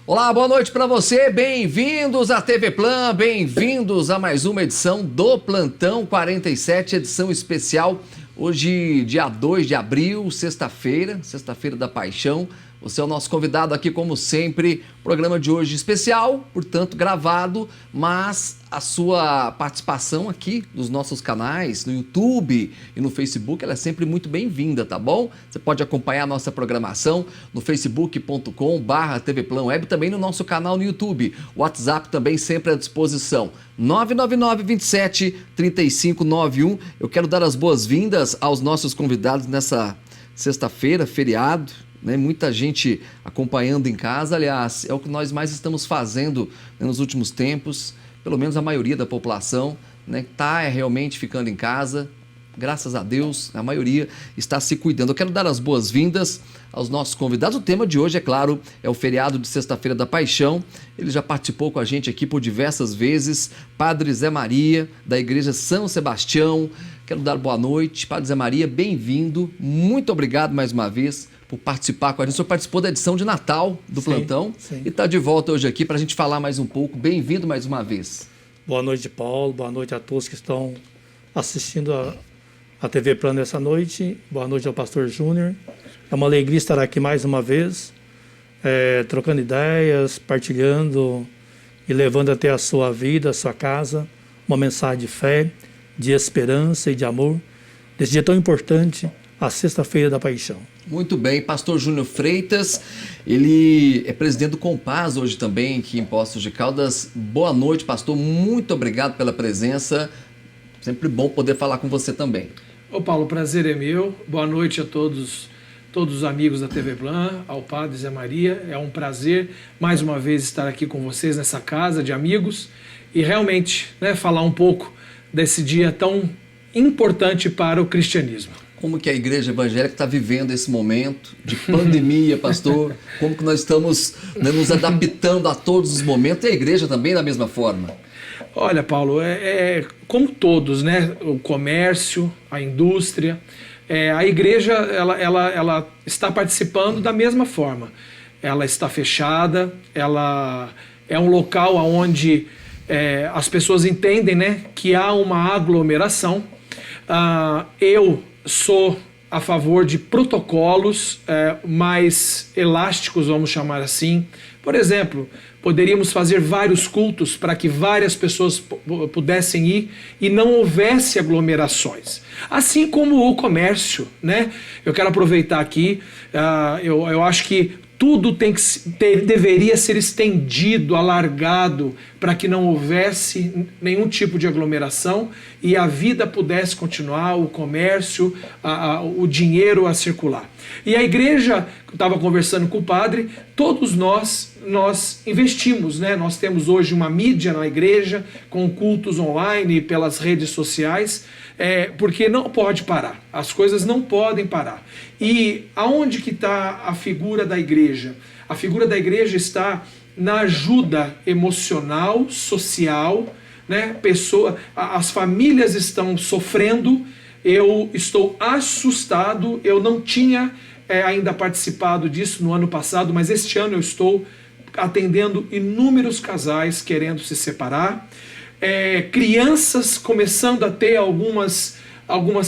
Olá, boa noite para você, bem-vindos à TV Plan, bem-vindos a mais uma edição do Plantão 47, edição especial, hoje dia 2 de abril, sexta-feira da Paixão. Você é o nosso convidado aqui, como sempre, programa de hoje especial, portanto gravado, mas a sua participação aqui nos nossos canais, no YouTube e no Facebook, ela é sempre muito bem-vinda, tá bom? Você pode acompanhar a nossa programação no facebook.com/tvplanweb, também no nosso canal no YouTube. O WhatsApp também sempre à disposição, 999-27-3591. Eu quero dar as boas-vindas aos nossos convidados nessa sexta-feira, feriado, né? Muita gente acompanhando em casa, aliás, é o que nós mais estamos fazendo, né, nos últimos tempos, pelo menos a maioria da população, né, está realmente ficando em casa, graças a Deus, a maioria está se cuidando. Eu quero dar as boas-vindas aos nossos convidados. O tema de hoje, é claro, é o feriado de Sexta-feira da Paixão. Ele já participou com a gente aqui por diversas vezes, Padre Zé Maria, da Igreja São Sebastião. Quero dar boa noite, Padre Zé Maria, bem-vindo, muito obrigado mais uma vez por participar com a gente. O senhor participou da edição de Natal do Plantão e está de volta hoje aqui para a gente falar mais um pouco. Bem-vindo mais uma vez. Boa noite, Paulo, boa noite a todos que estão assistindo a TV Plano essa noite. Boa noite ao Pastor Júnior. É uma alegria estar aqui mais uma vez, trocando ideias, partilhando e levando até a sua vida, a sua casa, uma mensagem de fé, de esperança e de amor, desse dia tão importante, a Sexta-feira da Paixão. Muito bem, Pastor Júnior Freitas, ele é presidente do Compaz hoje também, aqui em Poços de Caldas. Boa noite, pastor, muito obrigado pela presença, sempre bom poder falar com você também. Ô Paulo, o prazer é meu, boa noite a todos os amigos da TV Plan, ao Padre Zé Maria, é um prazer mais uma vez estar aqui com vocês nessa casa de amigos e realmente, né, falar um pouco desse dia tão importante para o cristianismo. Como que a igreja evangélica está vivendo esse momento de pandemia, pastor? Como que nós estamos, né, nos adaptando a todos os momentos? E a igreja também da mesma forma? Olha, Paulo, como todos, né? O comércio, a indústria, a igreja ela está participando da mesma forma. Ela está fechada, ela é um local onde as pessoas entendem, né, que há uma aglomeração. Eu sou a favor de protocolos mais elásticos, vamos chamar assim. Por exemplo, poderíamos fazer vários cultos para que várias pessoas pudessem ir e não houvesse aglomerações. Assim como o comércio, né? Eu quero aproveitar aqui, eu acho que tudo deveria ser estendido, alargado, para que não houvesse nenhum tipo de aglomeração e a vida pudesse continuar, o comércio, o dinheiro a circular. E a igreja, eu estava conversando com o padre, todos nós investimos, né? Nós temos hoje uma mídia na igreja, com cultos online, pelas redes sociais, porque não pode parar, as coisas não podem parar. E aonde que está a figura da igreja? A figura da igreja está na ajuda emocional, social, né? As famílias estão sofrendo, eu estou assustado, eu não tinha ainda participado disso no ano passado, mas este ano eu estou atendendo inúmeros casais querendo se separar, crianças começando a ter algumas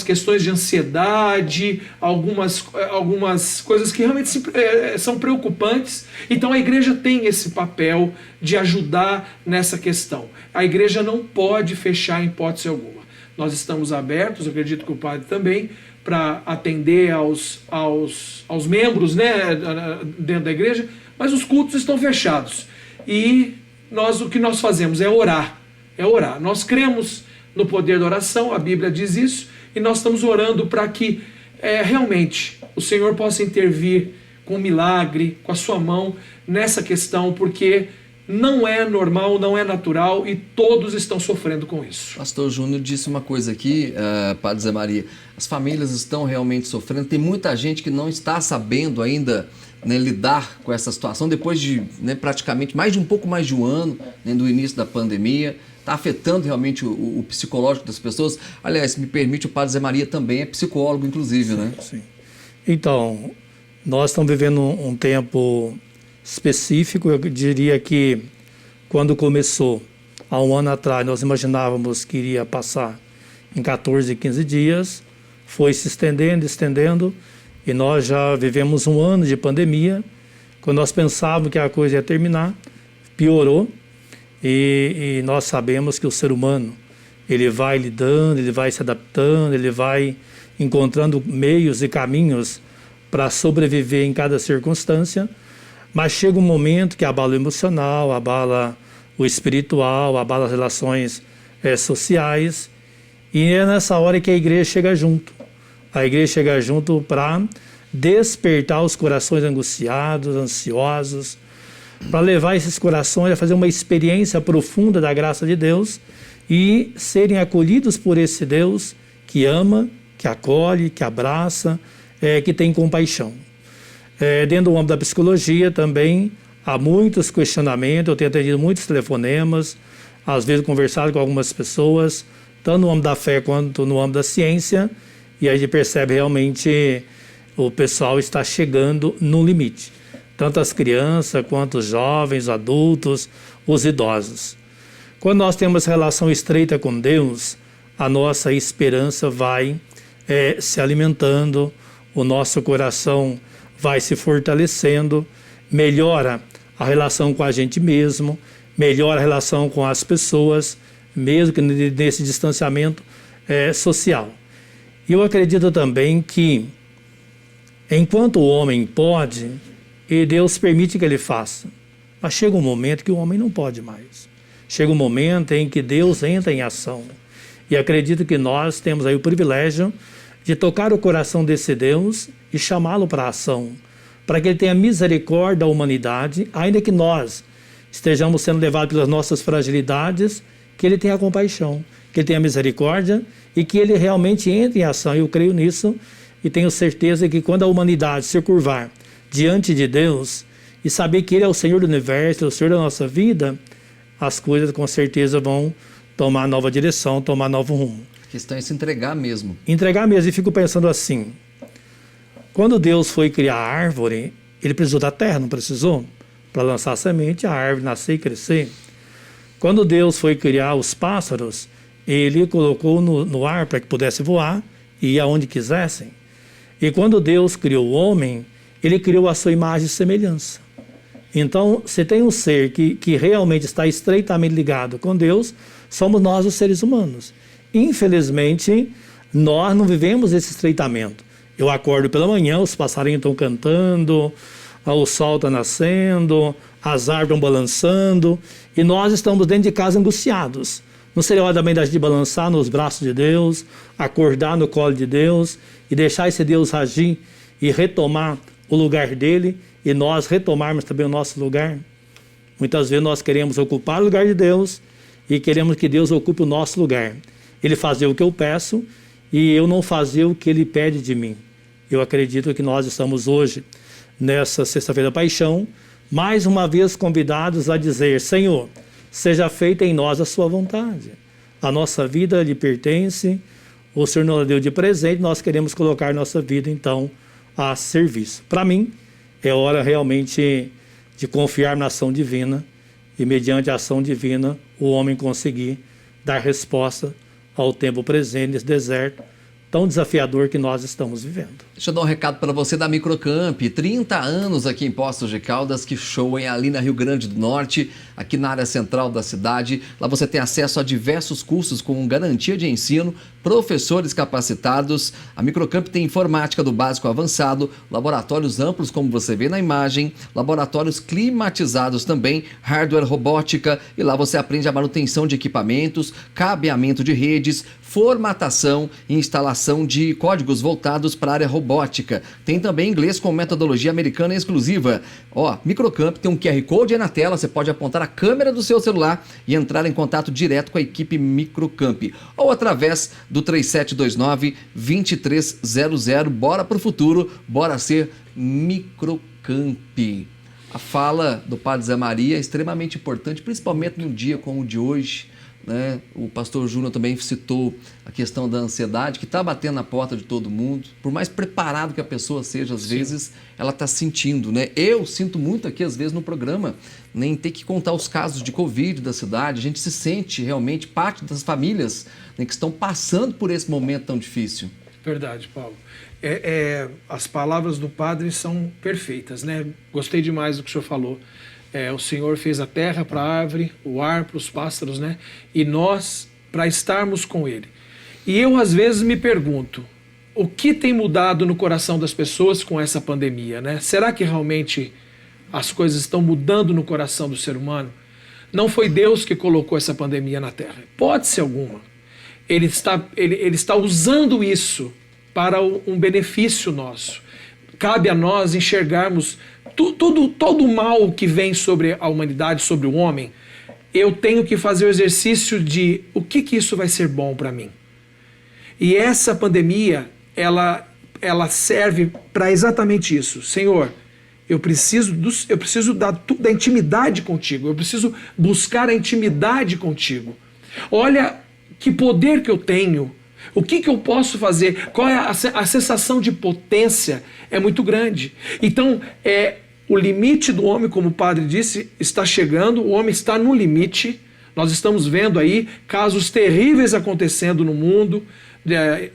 questões de ansiedade, algumas coisas que realmente são preocupantes. Então a igreja tem esse papel de ajudar nessa questão. A igreja não pode fechar em hipótese alguma. Nós estamos abertos, eu acredito que o padre também, para atender aos membros, né, dentro da igreja, mas os cultos estão fechados. E o que nós fazemos é orar. Nós cremos no poder da oração, a Bíblia diz isso, e nós estamos orando para que realmente o Senhor possa intervir com um milagre, com a sua mão nessa questão, porque não é normal, não é natural e todos estão sofrendo com isso. Pastor Júnior disse uma coisa aqui, Padre Zé Maria, as famílias estão realmente sofrendo, tem muita gente que não está sabendo ainda, né, lidar com essa situação depois de, né, praticamente um pouco mais de um ano, né, do início da pandemia. Está afetando realmente o psicológico das pessoas. Aliás, se me permite, o Padre Zé Maria também é psicólogo, inclusive, né? Sim. Então, nós estamos vivendo um tempo específico. Eu diria que quando começou, há um ano atrás, nós imaginávamos que iria passar em 14, 15 dias, foi se estendendo, e nós já vivemos um ano de pandemia. Quando nós pensávamos que a coisa ia terminar, piorou, e nós sabemos que o ser humano, ele vai lidando, ele vai se adaptando, ele vai encontrando meios e caminhos para sobreviver em cada circunstância, mas chega um momento que abala o emocional, abala o espiritual, abala as relações sociais, e é nessa hora que a igreja chega junto. A igreja chega junto para despertar os corações angustiados, ansiosos, para levar esses corações a fazer uma experiência profunda da graça de Deus e serem acolhidos por esse Deus que ama, que acolhe, que abraça, que tem compaixão. Dentro do âmbito da psicologia também há muitos questionamentos, eu tenho atendido muitos telefonemas, às vezes conversado com algumas pessoas, tanto no âmbito da fé quanto no âmbito da ciência, e aí a gente percebe realmente o pessoal está chegando no limite. Tanto as crianças, quanto os jovens, adultos, os idosos. Quando nós temos relação estreita com Deus, a nossa esperança vai se alimentando, o nosso coração vai se fortalecendo, melhora a relação com a gente mesmo, melhora a relação com as pessoas, mesmo que nesse distanciamento social. E eu acredito também que, enquanto o homem pode, e Deus permite que ele faça, mas chega um momento que o homem não pode mais. Chega um momento em que Deus entra em ação. E acredito que nós temos aí o privilégio de tocar o coração desse Deus e chamá-lo para a ação, para que ele tenha misericórdia da humanidade, ainda que nós estejamos sendo levados pelas nossas fragilidades, que ele tenha compaixão, que ele tenha misericórdia e que ele realmente entre em ação. Eu creio nisso e tenho certeza que quando a humanidade se curvar diante de Deus e saber que ele é o Senhor do universo, é o Senhor da nossa vida, as coisas com certeza vão tomar nova direção, tomar novo rumo. A questão é se entregar mesmo. Entregar mesmo. E fico pensando assim, quando Deus foi criar a árvore, ele precisou da terra, não precisou? Para lançar a semente, a árvore nascer e crescer. Quando Deus foi criar os pássaros, ele colocou no ar para que pudesse voar e ir aonde quisessem. E quando Deus criou o homem, ele criou a sua imagem e semelhança. Então, se tem um ser que realmente está estreitamente ligado com Deus, somos nós os seres humanos. Infelizmente, nós não vivemos esse estreitamento. Eu acordo pela manhã, os passarinhos estão cantando, o sol está nascendo, as árvores estão balançando, e nós estamos dentro de casa angustiados. Não seria hora também da gente balançar nos braços de Deus, acordar no colo de Deus e deixar esse Deus agir e retomar o lugar dele e nós retomarmos também o nosso lugar? Muitas vezes nós queremos ocupar o lugar de Deus e queremos que Deus ocupe o nosso lugar. Ele fazer o que eu peço e eu não fazer o que ele pede de mim. Eu acredito que nós estamos hoje, nessa Sexta-feira da Paixão, mais uma vez convidados a dizer: Senhor, seja feita em nós a sua vontade. A nossa vida lhe pertence, o Senhor nos deu de presente, nós queremos colocar nossa vida, então, a serviço. Para mim, é hora realmente de confiar na ação divina e, mediante a ação divina, o homem conseguir dar resposta ao tempo presente nesse deserto tão desafiador que nós estamos vivendo. Deixa eu dar um recado para você da Microcamp. 30 anos aqui em Poços de Caldas, que show, hein? Ali na Rio Grande do Norte, aqui na área central da cidade. Lá você tem acesso a diversos cursos com garantia de ensino, professores capacitados. A Microcamp tem informática do básico ao avançado, laboratórios amplos, como você vê na imagem, laboratórios climatizados também, hardware, robótica, e lá você aprende a manutenção de equipamentos, cabeamento de redes, formatação e instalação de códigos voltados para a área robótica. Tem também inglês com metodologia americana exclusiva. Microcamp tem um QR Code aí na tela, você pode apontar a câmera do seu celular e entrar em contato direto com a equipe Microcamp. Ou através do 3729-2300. Bora pro futuro, bora ser Microcamp. A fala do Padre Zé Maria é extremamente importante, principalmente num dia como o de hoje, né? O pastor Júnior também citou a questão da ansiedade, que está batendo na porta de todo mundo. Por mais preparado que a pessoa seja, às vezes, ela está sentindo, né? Eu sinto muito aqui, às vezes, no programa, nem ter que contar os casos de Covid da cidade. A gente se sente realmente parte das famílias, né, que estão passando por esse momento tão difícil. Verdade, Paulo. As palavras do padre são perfeitas, né? Gostei demais do que o senhor falou. O Senhor fez a terra para a árvore, o ar para os pássaros, né? E nós para estarmos com Ele. E eu, às vezes, me pergunto, o que tem mudado no coração das pessoas com essa pandemia, né? Será que realmente as coisas estão mudando no coração do ser humano? Não foi Deus que colocou essa pandemia na Terra. Pode ser alguma. Ele está usando isso para um benefício nosso. Cabe a nós enxergarmos todo o mal que vem sobre a humanidade, sobre o homem. Eu tenho que fazer o exercício de o que isso vai ser bom para mim. E essa pandemia, ela serve para exatamente isso. Senhor, eu preciso da intimidade contigo. Eu preciso buscar a intimidade contigo. Olha que poder que eu tenho. O que eu posso fazer? Qual é a sensação de potência? É muito grande. Então, o limite do homem, como o padre disse, está chegando. O homem está no limite. Nós estamos vendo aí casos terríveis acontecendo no mundo,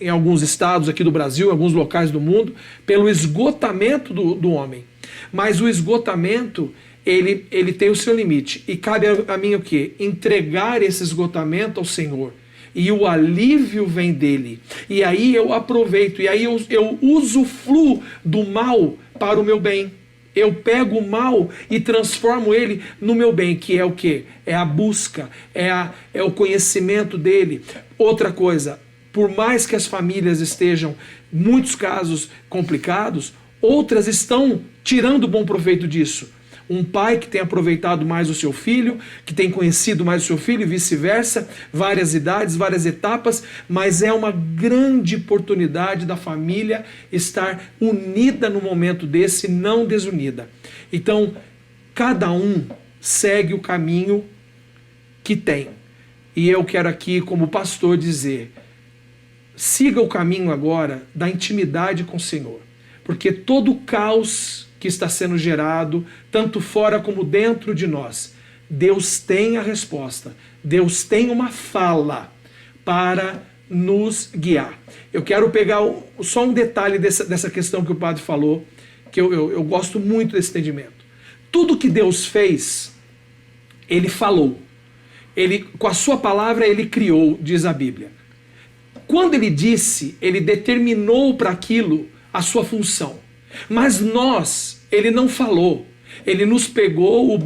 em alguns estados aqui do Brasil, em alguns locais do mundo, pelo esgotamento do homem. Mas o esgotamento, ele tem o seu limite. E cabe a mim o quê? Entregar esse esgotamento ao Senhor. E o alívio vem dele. E aí eu aproveito, e aí eu usufruo do mal para o meu bem. Eu pego o mal e transformo ele no meu bem, que é o quê? É a busca, é o conhecimento dele. Outra coisa, por mais que as famílias estejam, muitos casos complicados, outras estão tirando bom proveito disso. Um pai que tem aproveitado mais o seu filho, que tem conhecido mais o seu filho e vice-versa, várias idades, várias etapas, mas é uma grande oportunidade da família estar unida no momento desse, não desunida. Então, cada um segue o caminho que tem. E eu quero aqui, como pastor, dizer, siga o caminho agora da intimidade com o Senhor, porque todo o caos que está sendo gerado, tanto fora como dentro de nós, Deus tem a resposta. Deus tem uma fala para nos guiar. Eu quero pegar só um detalhe dessa questão que o padre falou, que eu gosto muito desse entendimento. Tudo que Deus fez, Ele falou. Com a sua palavra, Ele criou, diz a Bíblia. Quando Ele disse, Ele determinou para aquilo a sua função. Mas Ele não falou. Ele nos pegou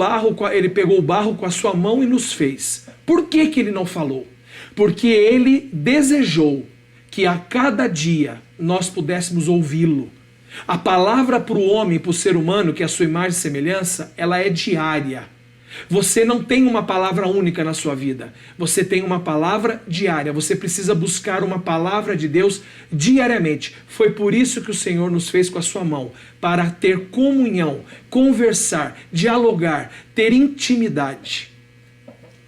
Ele pegou o barro com a sua mão e nos fez. Por que Ele não falou? Porque Ele desejou que a cada dia nós pudéssemos ouvi-lo. A palavra para o homem, para o ser humano, que é a sua imagem e semelhança, ela é diária. Você não tem uma palavra única na sua vida. Você tem uma palavra diária. Você precisa buscar uma palavra de Deus diariamente. Foi por isso que o Senhor nos fez com a sua mão, para ter comunhão, conversar, dialogar, ter intimidade.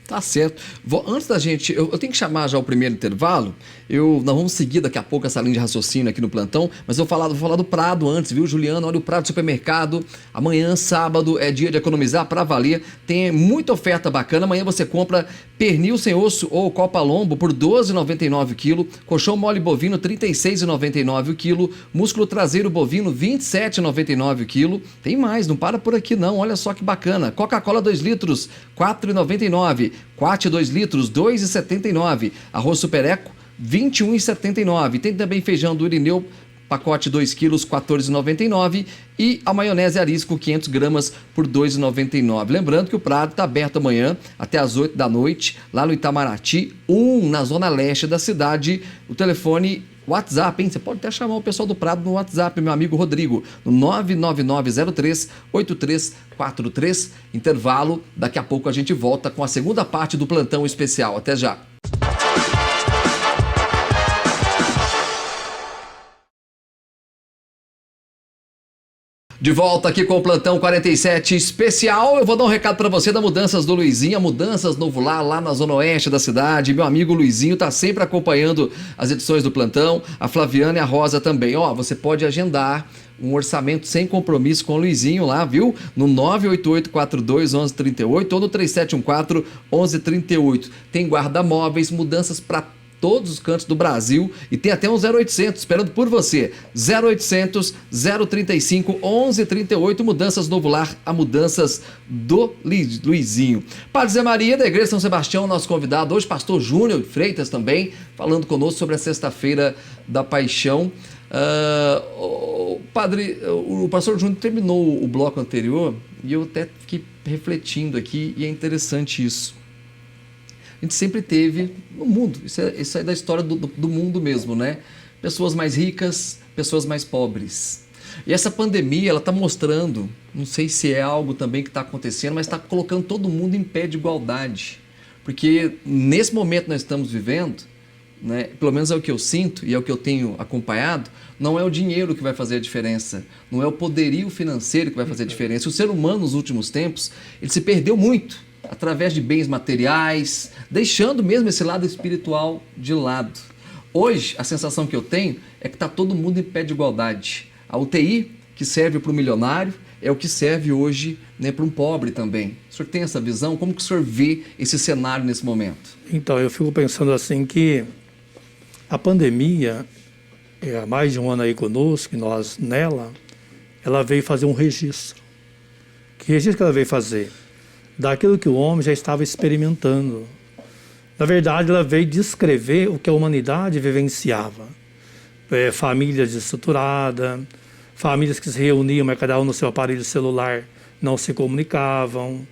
Tá certo. Antes da gente... Eu tenho que chamar já o primeiro intervalo. Nós vamos seguir daqui a pouco essa linha de raciocínio aqui no plantão, mas vou falar do Prado antes, viu, Juliano? Olha o Prado Supermercado. Amanhã, sábado, é dia de economizar para valer. Tem muita oferta bacana. Amanhã você compra pernil sem osso ou copa lombo por R$ 12,99 o quilo. Colchão mole bovino, R$ 36,99 o quilo. Músculo traseiro bovino, R$ 27,99 o quilo. Tem mais, não para por aqui não. Olha só que bacana. Coca-Cola 2 litros, R$ 4,99. Quat 2 litros, R$ 2,79. Arroz Super Eco, R$ 21,79. Tem também feijão do Irineu, pacote 2 quilos, R$ 14,99. E a maionese Arisco, 500 gramas, por R$ 2,99. Lembrando que o Prado está aberto amanhã até as 8 da noite, lá no Itamaraty 1, na zona leste da cidade. O telefone... WhatsApp, hein? Você pode até chamar o pessoal do Prado no WhatsApp, meu amigo Rodrigo, no 99903-8343. Intervalo, daqui a pouco a gente volta com a segunda parte do plantão especial. Até já. De volta aqui com o Plantão 47 especial. Eu vou dar um recado para você da Mudanças do Luizinho, a Mudanças Novo Lar, lá na zona oeste da cidade. Meu amigo Luizinho tá sempre acompanhando as edições do Plantão, a Flaviana e a Rosa também. Ó, você pode agendar um orçamento sem compromisso com o Luizinho lá, viu? No 988-42-1138 ou no 3714-1138. Tem guarda-móveis, mudanças para todos os cantos do Brasil e tem até um 0800 esperando por você. 0800 035 1138, Mudanças Novo Lar, a Mudanças do Luizinho. Padre Zé Maria da Igreja São Sebastião, nosso convidado hoje, pastor Júnior Freitas também, falando conosco sobre a Sexta-feira da Paixão. Padre, o pastor Júnior terminou o bloco anterior e eu até fiquei refletindo aqui e é interessante isso. A gente sempre teve no mundo, isso é da história do mundo mesmo, né? Pessoas mais ricas, pessoas mais pobres. E essa pandemia, ela está mostrando, não sei se é algo também que está acontecendo, mas está colocando todo mundo em pé de igualdade. Porque nesse momento que nós estamos vivendo, né, pelo menos é o que eu sinto e é o que eu tenho acompanhado, não é o dinheiro que vai fazer a diferença, não é o poderio financeiro que vai fazer a diferença. O ser humano, nos últimos tempos, ele se perdeu muito através de bens materiais, deixando mesmo esse lado espiritual de lado. Hoje, a sensação que eu tenho é que está todo mundo em pé de igualdade. A UTI, que serve para o milionário, é o que serve hoje, né, para um pobre também. O senhor tem essa visão? Como que o senhor vê esse cenário nesse momento? Então, eu fico pensando assim que a pandemia, há mais de um ano aí conosco, e nós nela, ela veio fazer um registro. Que registro que ela veio fazer? Daquilo que o homem já estava experimentando. Na verdade, ela veio descrever o que a humanidade vivenciava. Família desestruturada, famílias que se reuniam, mas cada um no seu aparelho celular não se comunicavam,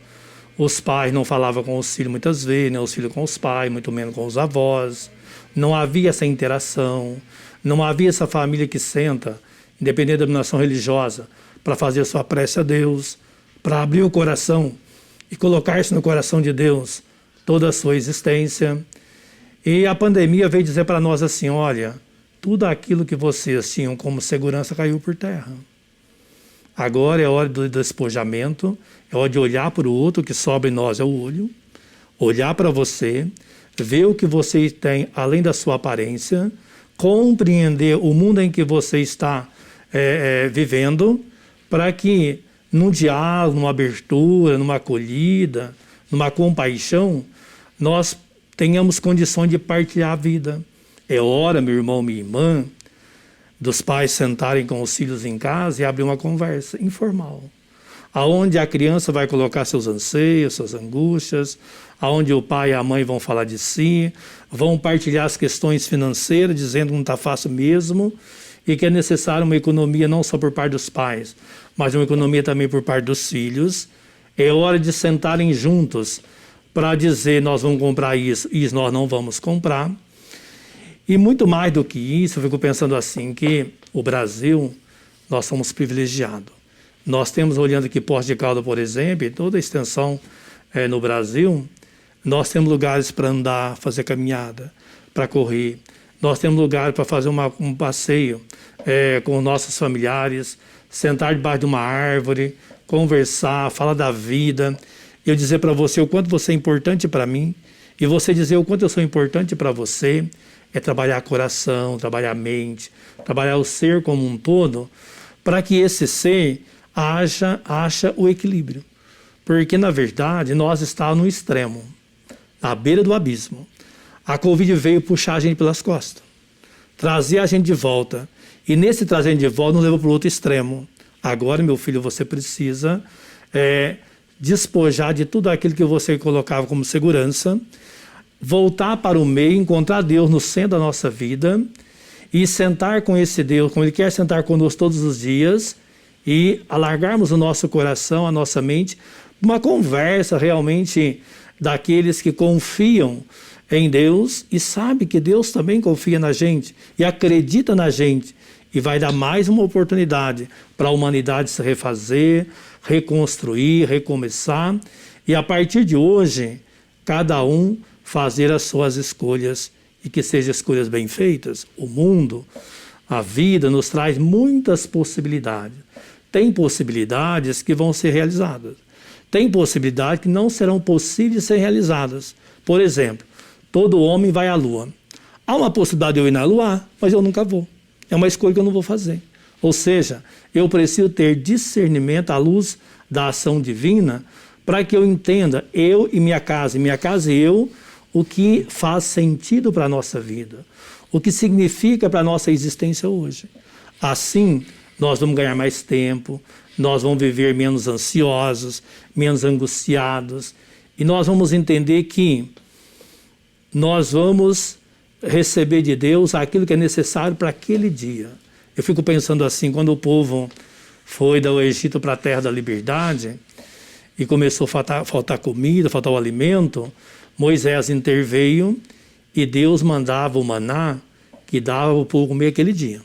os pais não falavam com os filhos muitas vezes, nem os filhos com os pais, muito menos com os avós. Não havia essa interação, não havia essa família que senta, independente da denominação religiosa, para fazer a sua prece a Deus, para abrir o coração e colocar-se no coração de Deus toda a sua existência. E a pandemia veio dizer para nós assim, olha, tudo aquilo que vocês tinham como segurança caiu por terra. Agora é hora do despojamento, é hora de olhar para o outro, que sobra em nós é o olho, olhar para você, ver o que você tem além da sua aparência, compreender o mundo em que você está vivendo, para que num diálogo, numa abertura, numa acolhida, numa compaixão, nós tenhamos condições de partilhar a vida. É hora, meu irmão, minha irmã, dos pais sentarem com os filhos em casa e abrir uma conversa informal, aonde a criança vai colocar seus anseios, suas angústias, aonde o pai e a mãe vão falar de si, vão partilhar as questões financeiras, dizendo que não está fácil mesmo, e que é necessário uma economia não só por parte dos pais, mas uma economia também por parte dos filhos. É hora de sentarem juntos para dizer, nós vamos comprar isso, isso nós não vamos comprar. E muito mais do que isso, eu fico pensando assim, que o Brasil, nós somos privilegiados. Nós temos, olhando aqui Poços de Caldas, por exemplo, toda a extensão no Brasil, nós temos lugares para andar, fazer caminhada, para correr. Nós temos lugares para fazer um passeio com nossos familiares, sentar debaixo de uma árvore, conversar, falar da vida. Eu dizer para você o quanto você é importante para mim e você dizer o quanto eu sou importante para você. É trabalhar coração, trabalhar a mente, trabalhar o ser como um todo, para que esse ser acha o equilíbrio. Porque, na verdade, nós estávamos no extremo, à beira do abismo. A Covid veio puxar a gente pelas costas, trazer a gente de volta. E nesse trazer de volta, nos levou para o outro extremo. Agora, meu filho, você precisa despojar de tudo aquilo que você colocava como segurança, voltar para o meio, encontrar Deus no centro da nossa vida e sentar com esse Deus, como Ele quer sentar conosco todos os dias, e alargarmos o nosso coração, a nossa mente, uma conversa realmente daqueles que confiam em Deus e sabem que Deus também confia na gente e acredita na gente e vai dar mais uma oportunidade para a humanidade se refazer, reconstruir, recomeçar e a partir de hoje, cada um fazer as suas escolhas e que sejam escolhas bem feitas. O mundo, a vida nos traz muitas possibilidades. tem possibilidades que vão ser realizadas. Tem possibilidades que não serão possíveis de ser realizadas. Por exemplo, todo homem vai à Lua. Há uma possibilidade de eu ir na Lua, mas eu nunca vou. É uma escolha que eu não vou fazer. Ou seja, eu preciso ter discernimento à luz da ação divina para que eu entenda, eu e minha casa e eu, o que faz sentido para a nossa vida, o que significa para a nossa existência hoje. Assim, nós vamos ganhar mais tempo, nós vamos viver menos ansiosos, menos angustiados, e nós vamos entender que nós vamos receber de Deus aquilo que é necessário para aquele dia. Eu fico pensando assim, quando o povo foi do Egito para a terra da liberdade e começou a faltar comida, faltar o alimento, Moisés interveio e Deus mandava o maná que dava o povo comer aquele dia.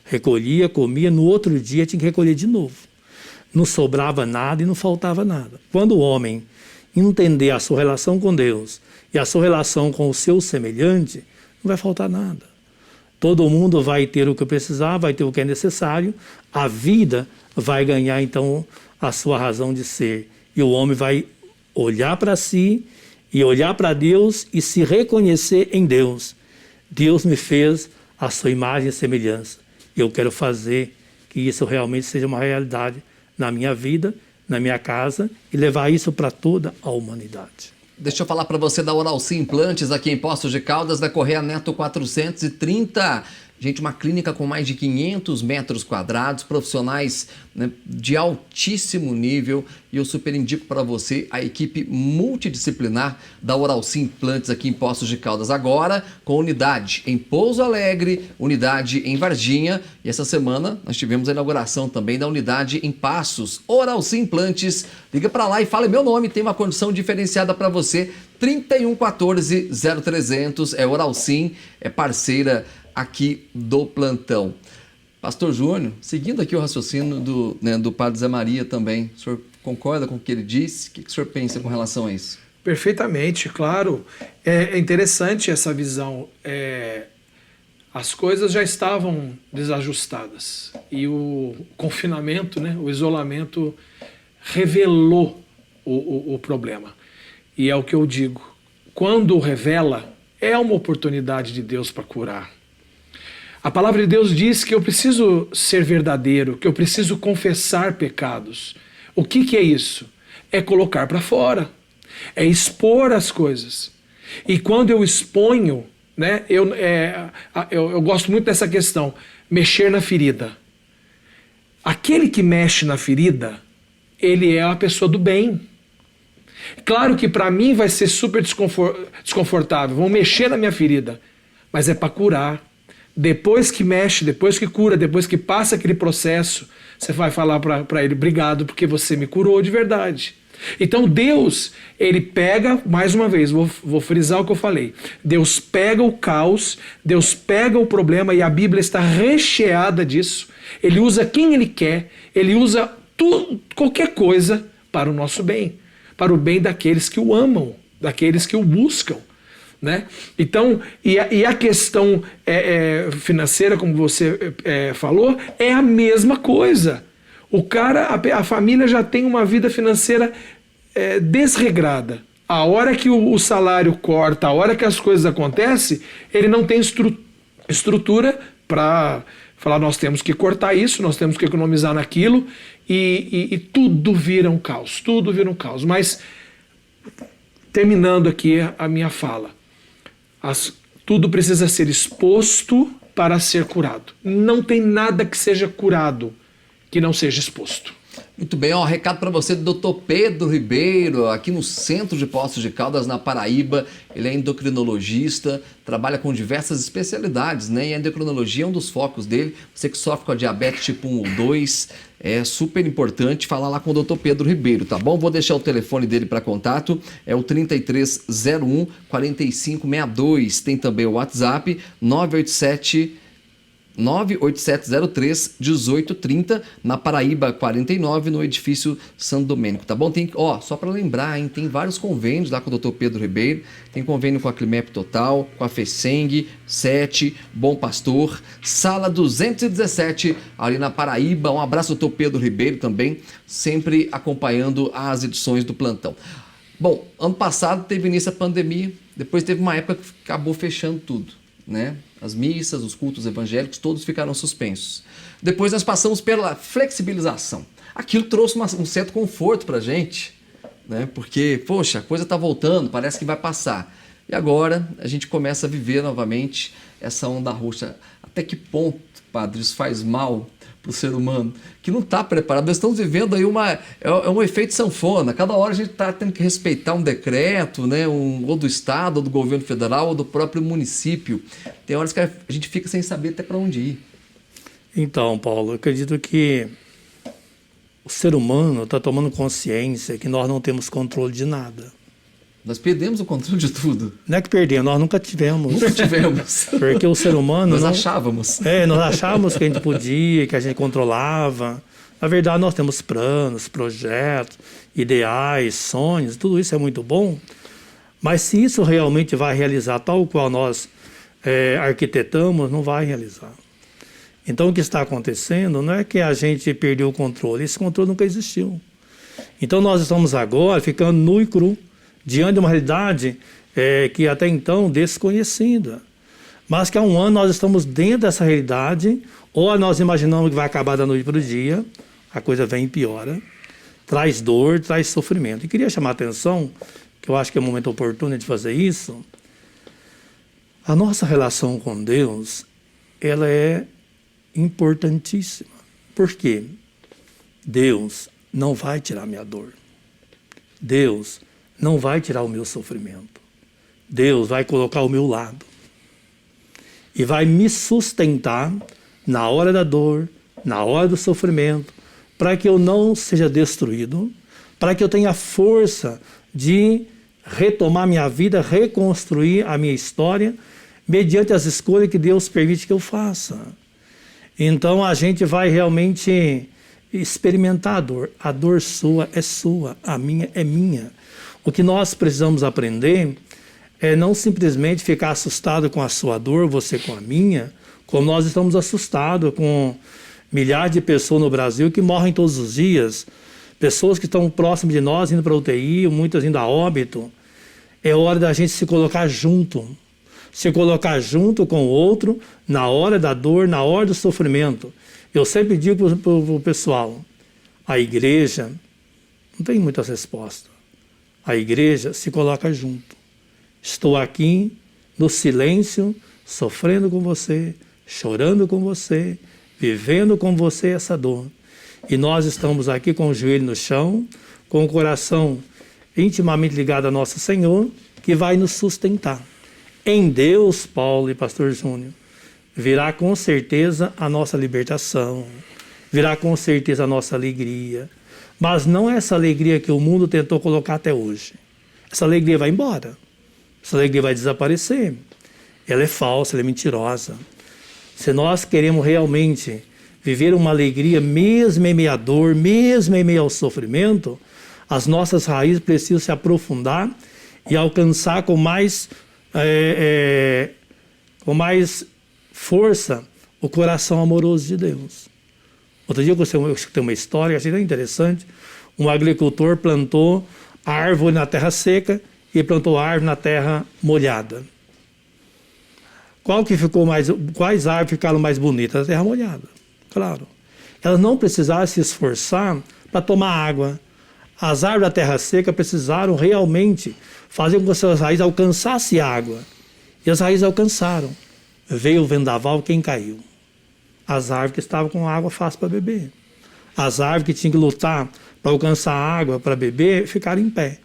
Recolhia, comia, no outro dia tinha que recolher de novo. Não sobrava nada e não faltava nada. Quando o homem entender a sua relação com Deus e a sua relação com o seu semelhante, não vai faltar nada. Todo mundo vai ter o que precisar, vai ter o que é necessário, a vida vai ganhar então a sua razão de ser. E o homem vai olhar para si e olhar para Deus e se reconhecer em Deus. Deus me fez a sua imagem e semelhança. Eu quero fazer que isso realmente seja uma realidade na minha vida, na minha casa e levar isso para toda a humanidade. Deixa eu falar para você da Oral Sim Implantes aqui em Poços de Caldas, na Correia Neto 430. Gente, uma clínica com mais de 500 metros quadrados, profissionais, né, de altíssimo nível. E eu super indico para você a equipe multidisciplinar da Oral Sim Implantes aqui em Poços de Caldas. Agora com unidade em Pouso Alegre, unidade em Varginha. E essa semana nós tivemos a inauguração também da unidade em Passos. Oral Sim Implantes, liga para lá e fala meu nome, tem uma condição diferenciada para você. 3114-0300, é Oral Sim, é parceira aqui do plantão. Pastor Júnior, seguindo aqui o raciocínio do Padre Zé Maria também, o senhor concorda com o que ele disse? O que o senhor pensa com relação a isso? Perfeitamente, claro. É interessante essa visão. As coisas já estavam desajustadas e o confinamento, né, o isolamento revelou o problema. E é o que eu digo, quando revela, é uma oportunidade de Deus para curar. A palavra de Deus diz que eu preciso ser verdadeiro, que eu preciso confessar pecados. O que é isso? É colocar para fora, é expor as coisas. E quando eu exponho, né, eu gosto muito dessa questão, mexer na ferida. Aquele que mexe na ferida, ele é a pessoa do bem. Claro que para mim vai ser super desconfortável, vão mexer na minha ferida, mas é para curar. Depois que mexe, depois que cura, depois que passa aquele processo, você vai falar para ele, obrigado porque você me curou de verdade. Então Deus, ele pega, mais uma vez, vou frisar o que eu falei, Deus pega o caos, Deus pega o problema e a Bíblia está recheada disso. Ele usa quem ele quer, ele usa qualquer coisa para o nosso bem, para o bem daqueles que o amam, daqueles que o buscam. Né? Então, e a questão financeira, como você falou, é a mesma coisa. O cara, a família já tem uma vida financeira desregrada. A hora que o salário corta, a hora que as coisas acontecem, ele não tem estrutura para falar, nós temos que cortar isso, nós temos que economizar naquilo, e tudo vira um caos, tudo vira um caos. Mas, terminando aqui a minha fala, tudo precisa ser exposto para ser curado. Não tem nada que seja curado que não seja exposto. Muito bem, recado para você do Dr. Pedro Ribeiro, aqui no centro de Poços de Caldas, na Paraíba. Ele é endocrinologista, trabalha com diversas especialidades, né? E a endocrinologia é um dos focos dele. Você que sofre com a diabetes tipo 1 ou 2, é super importante falar lá com o Dr. Pedro Ribeiro, tá bom? Vou deixar o telefone dele para contato, é o 3301-4562. Tem também o WhatsApp, 987 98703-1830, na Paraíba 49, no edifício Santo Domênico, tá bom? Tem, só para lembrar, hein, tem vários convênios lá com o Dr. Pedro Ribeiro, tem convênio com a Climep Total, com a FESENG, 7, Bom Pastor, sala 217, ali na Paraíba. Um abraço, Dr. Pedro Ribeiro também, sempre acompanhando as edições do Plantão. Bom, ano passado teve início a pandemia, depois teve uma época que acabou fechando tudo, né? As missas, os cultos evangélicos, todos ficaram suspensos. Depois nós passamos pela flexibilização. Aquilo trouxe um certo conforto para a gente, né? Porque, poxa, a coisa está voltando, parece que vai passar. E agora a gente começa a viver novamente essa onda roxa. Até que ponto, padre, isso faz mal para o ser humano que não está preparado? Nós estamos vivendo aí um efeito sanfona. Cada hora a gente está tendo que respeitar um decreto, né? Ou do Estado, ou do governo federal, ou do próprio município. Tem horas que a gente fica sem saber até para onde ir. Então, Paulo, eu acredito que o ser humano está tomando consciência que nós não temos controle de nada. Nós perdemos o controle de tudo. Não é que perdemos, nós nunca tivemos. Nunca tivemos. Porque o ser humano... Nós achávamos. Nós achávamos que a gente podia, que a gente controlava. Na verdade, nós temos planos, projetos, ideais, sonhos, tudo isso é muito bom. Mas se isso realmente vai realizar tal qual nós arquitetamos, não vai realizar. Então, o que está acontecendo não é que a gente perdeu o controle. Esse controle nunca existiu. Então, nós estamos agora ficando nu e cru, diante de uma realidade que até então desconhecida. Mas que há um ano nós estamos dentro dessa realidade, ou nós imaginamos que vai acabar da noite para o dia, a coisa vem e piora, traz dor, traz sofrimento. E queria chamar a atenção, que eu acho que é o momento oportuno de fazer isso, a nossa relação com Deus, ela é importantíssima. Por quê? Deus não vai tirar minha dor. Deus não vai tirar o meu sofrimento. Deus vai colocar ao meu lado. E vai me sustentar na hora da dor, na hora do sofrimento, para que eu não seja destruído, para que eu tenha força de retomar minha vida, reconstruir a minha história, mediante as escolhas que Deus permite que eu faça. Então a gente vai realmente experimentar a dor. A dor sua, a minha é minha. O que nós precisamos aprender é não simplesmente ficar assustado com a sua dor, você com a minha, como nós estamos assustados com milhares de pessoas no Brasil que morrem todos os dias, pessoas que estão próximas de nós, indo para a UTI, muitas indo a óbito. É hora da gente se colocar junto com o outro, na hora da dor, na hora do sofrimento. Eu sempre digo para o pessoal, a igreja não tem muitas respostas. A igreja se coloca junto. Estou aqui no silêncio, sofrendo com você, chorando com você, vivendo com você essa dor. E nós estamos aqui com o joelho no chão, com o coração intimamente ligado a nosso Senhor, que vai nos sustentar. Em Deus, Paulo e Pastor Júnior, virá com certeza a nossa libertação, virá com certeza a nossa alegria, mas não é essa alegria que o mundo tentou colocar até hoje. Essa alegria vai embora, essa alegria vai desaparecer, ela é falsa, ela é mentirosa. Se nós queremos realmente viver uma alegria mesmo em meio à dor, mesmo em meio ao sofrimento, as nossas raízes precisam se aprofundar e alcançar com mais força o coração amoroso de Deus. Outro dia eu escutei uma história, achei tão interessante. Um agricultor plantou árvore na terra seca e plantou árvore na terra molhada. Quais árvores ficaram mais bonitas? A terra molhada, claro. Elas não precisaram se esforçar para tomar água. As árvores da terra seca precisaram realmente fazer com que as suas raízes alcançassem água. E as raízes alcançaram. Veio o vendaval, quem caiu? As árvores que estavam com água fácil para beber. As árvores que tinham que lutar para alcançar água para beber, ficaram em pé.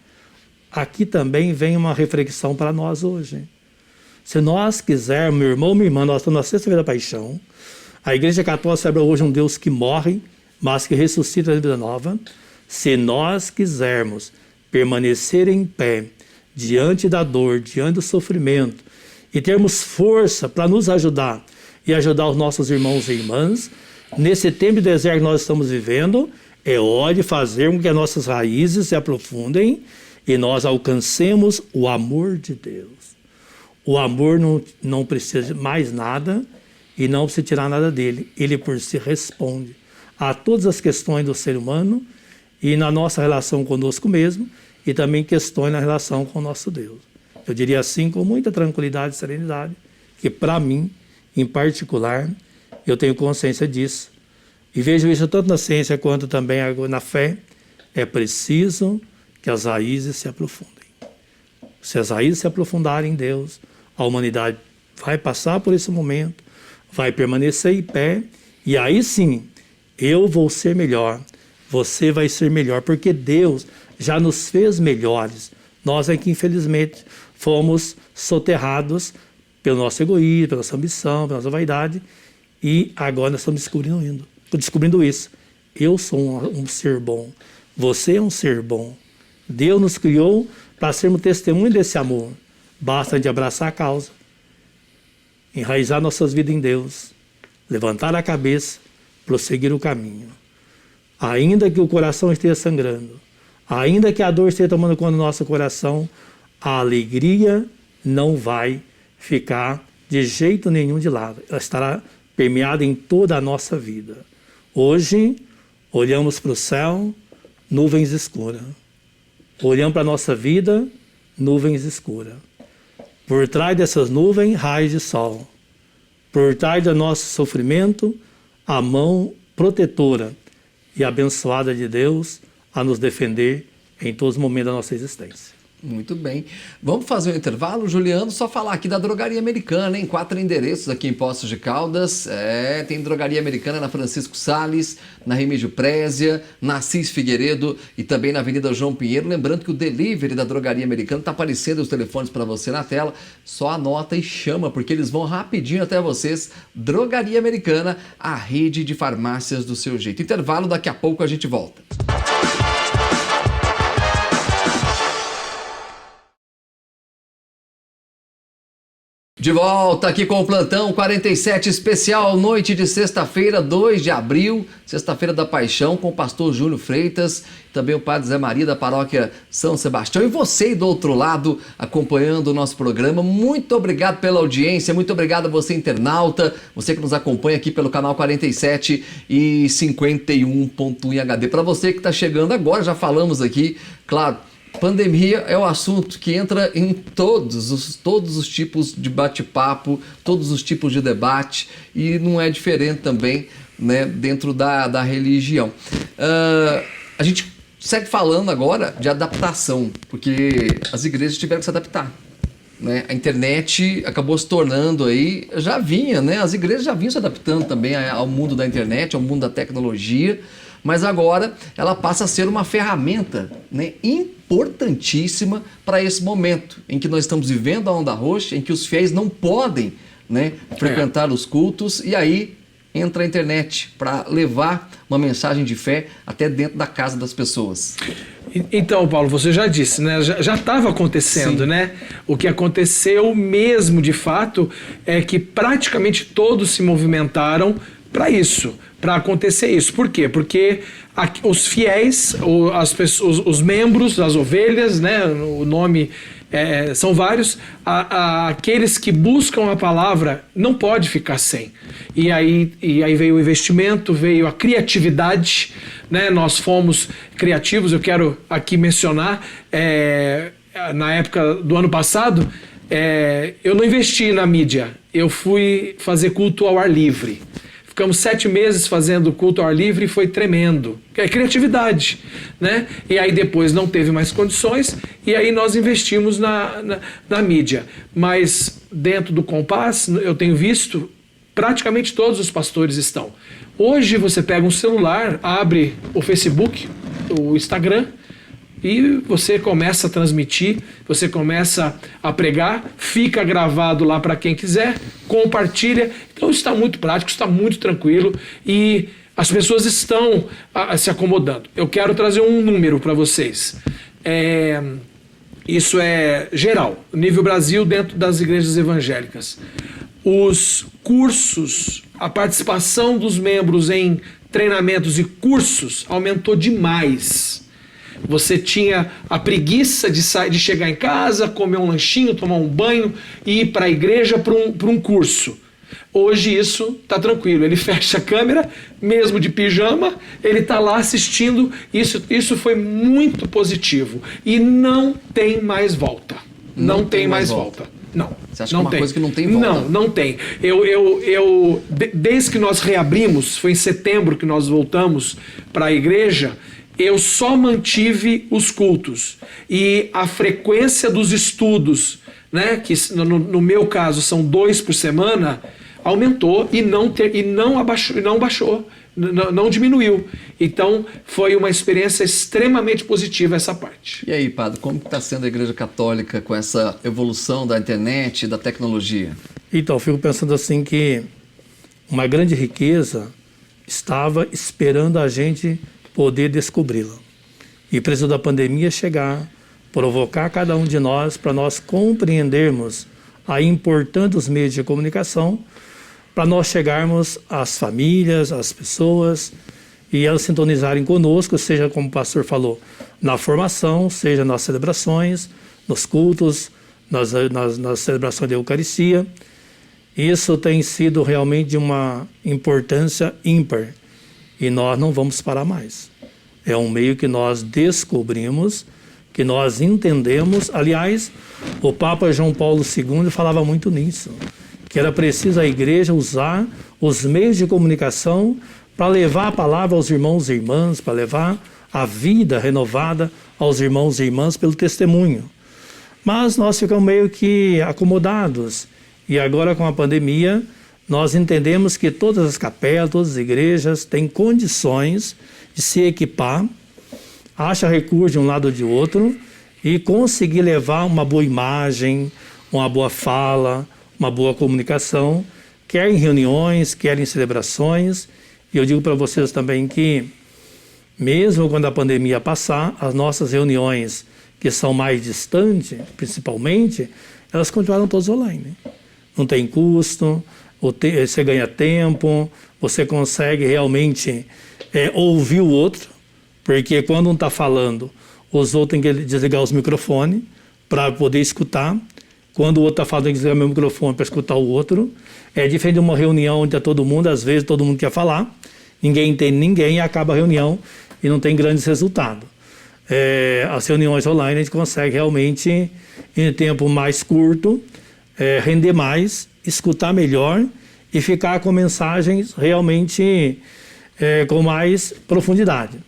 Aqui também vem uma reflexão para nós hoje. Se nós quisermos, meu irmão, minha irmã, nós estamos na sexta-feira da paixão. A Igreja Católica celebra hoje um Deus que morre, mas que ressuscita a vida nova. Se nós quisermos permanecer em pé, diante da dor, diante do sofrimento, e termos força para nos ajudar e ajudar os nossos irmãos e irmãs. Nesse tempo de deserto que nós estamos vivendo, é hora de fazer com que as nossas raízes se aprofundem e nós alcancemos o amor de Deus. O amor não precisa de mais nada e não precisa tirar nada dele. Ele por si responde a todas as questões do ser humano e na nossa relação conosco mesmo e também questões na relação com o nosso Deus. Eu diria assim, com muita tranquilidade e serenidade, que para mim, em particular, eu tenho consciência disso. E vejo isso tanto na ciência quanto também na fé. É preciso que as raízes se aprofundem. Se as raízes se aprofundarem em Deus, a humanidade vai passar por esse momento, vai permanecer em pé, e aí sim, eu vou ser melhor, você vai ser melhor, porque Deus já nos fez melhores. Nós é que, infelizmente, fomos soterrados pelo nosso egoísmo, pela nossa ambição, pela nossa vaidade, e agora nós estamos descobrindo isso. Eu sou um ser bom, você é um ser bom. Deus nos criou para sermos testemunho desse amor. Basta a gente abraçar a causa, enraizar nossas vidas em Deus, levantar a cabeça, prosseguir o caminho. Ainda que o coração esteja sangrando, ainda que a dor esteja tomando conta do nosso coração, a alegria não vai ficar de jeito nenhum de lado. Ela estará permeada em toda a nossa vida. Hoje, olhamos para o céu, nuvens escuras. Olhamos para a nossa vida, nuvens escuras. Por trás dessas nuvens, raios de sol. Por trás do nosso sofrimento, a mão protetora e abençoada de Deus a nos defender em todos os momentos da nossa existência. Muito bem. Vamos fazer um intervalo, Juliano, só falar aqui da Drogaria Americana, em 4 endereços aqui em Poços de Caldas. Tem Drogaria Americana na Francisco Sales, na Remígio Prézia, na Assis Figueiredo e também na Avenida João Pinheiro. Lembrando que o delivery da Drogaria Americana está aparecendo os telefones para você na tela. Só anota e chama, porque eles vão rapidinho até vocês. Drogaria Americana, a rede de farmácias do seu jeito. Intervalo, daqui a pouco a gente volta. De volta aqui com o Plantão 47 especial, noite de sexta-feira, 2 de abril, sexta-feira da Paixão, com o pastor Júnior Freitas, também o padre Zé Maria da paróquia São Sebastião. E você aí do outro lado, acompanhando o nosso programa, muito obrigado pela audiência, muito obrigado a você internauta, você que nos acompanha aqui pelo canal 47 e 51.1 em HD. Para você que está chegando agora, já falamos aqui, claro, pandemia é o assunto que entra em todos os tipos de bate-papo, todos os tipos de debate, e não é diferente também, né, dentro da religião. A gente segue falando agora de adaptação, porque as igrejas tiveram que se adaptar, né? A internet acabou se tornando aí, já vinha, né? As igrejas já vinham se adaptando também ao mundo da internet, ao mundo da tecnologia, mas agora ela passa a ser uma ferramenta, né, importantíssima para esse momento em que nós estamos vivendo a onda roxa, em que os fiéis não podem, né, frequentar os cultos, e aí entra a internet para levar uma mensagem de fé até dentro da casa das pessoas. Então, Paulo, você já disse, né? Já estava acontecendo, né? O que aconteceu mesmo, de fato, é que praticamente todos se movimentaram para isso, para acontecer isso. Por quê? Porque os fiéis, as pessoas, os membros, as ovelhas, né? O nome são vários, aqueles que buscam a palavra não pode ficar sem. E aí veio o investimento, veio a criatividade, né? Nós fomos criativos. Eu quero aqui mencionar, na época do ano passado, eu não investi na mídia, eu fui fazer culto ao ar livre. Ficamos 7 meses fazendo culto ao ar livre e foi tremendo. É criatividade, né? E aí depois não teve mais condições e aí nós investimos na mídia. Mas dentro do Compass, eu tenho visto, praticamente todos os pastores estão. Hoje você pega um celular, abre o Facebook, o Instagram, e você começa a transmitir, você começa a pregar, fica gravado lá para quem quiser, compartilha. Então está muito prático, está muito tranquilo e as pessoas estão se acomodando. Eu quero trazer um número para vocês. Isso é geral, nível Brasil, dentro das igrejas evangélicas. os cursos, a participação dos membros em treinamentos e cursos aumentou demais. Você tinha a preguiça de chegar em casa, comer um lanchinho, tomar um banho e ir para a igreja para um curso. Hoje isso está tranquilo, ele fecha a câmera, mesmo de pijama, ele está lá assistindo, isso foi muito positivo e não tem mais volta. Não tem mais volta. Não. Você acha que é uma coisa que não tem volta? Não tem. Desde que nós reabrimos, foi em setembro que nós voltamos para a igreja, eu só mantive os cultos e a frequência dos estudos, né, que no meu caso são 2 por semana, aumentou e não diminuiu. Então foi uma experiência extremamente positiva essa parte. E aí, padre, como está sendo a Igreja Católica com essa evolução da internet e da tecnologia? Então, eu fico pensando assim que uma grande riqueza estava esperando a gente poder descobri-la. E precisa da pandemia chegar, provocar cada um de nós para nós compreendermos a importância dos meios de comunicação, para nós chegarmos às famílias, às pessoas, e elas sintonizarem conosco, seja como o pastor falou, na formação, seja nas celebrações, nos cultos, nas celebrações da Eucaristia. Isso tem sido realmente de uma importância ímpar e nós não vamos parar mais. É um meio que nós descobrimos, que nós entendemos. Aliás, o Papa João Paulo II falava muito nisso, que era preciso a igreja usar os meios de comunicação para levar a palavra aos irmãos e irmãs, para levar a vida renovada aos irmãos e irmãs pelo testemunho. Mas nós ficamos meio que acomodados. E agora com a pandemia, nós entendemos que todas as capelas, todas as igrejas têm condições de se equipar, acha recurso de um lado ou de outro e conseguir levar uma boa imagem, uma boa fala, uma boa comunicação, quer em reuniões, quer em celebrações. E eu digo para vocês também que, mesmo quando a pandemia passar, as nossas reuniões, que são mais distantes, principalmente, elas continuaram todas online. Não tem custo, você ganha tempo, você consegue realmente ouvir o outro, porque quando um está falando, os outros têm que desligar os microfones para poder escutar. Quando o outro está falando, tem que desligar o meu microfone para escutar o outro. É diferente de uma reunião onde está todo mundo, às vezes todo mundo quer falar, ninguém entende ninguém e acaba a reunião e não tem grandes resultados. As reuniões online a gente consegue realmente, em tempo mais curto, render mais, escutar melhor e ficar com mensagens realmente com mais profundidade.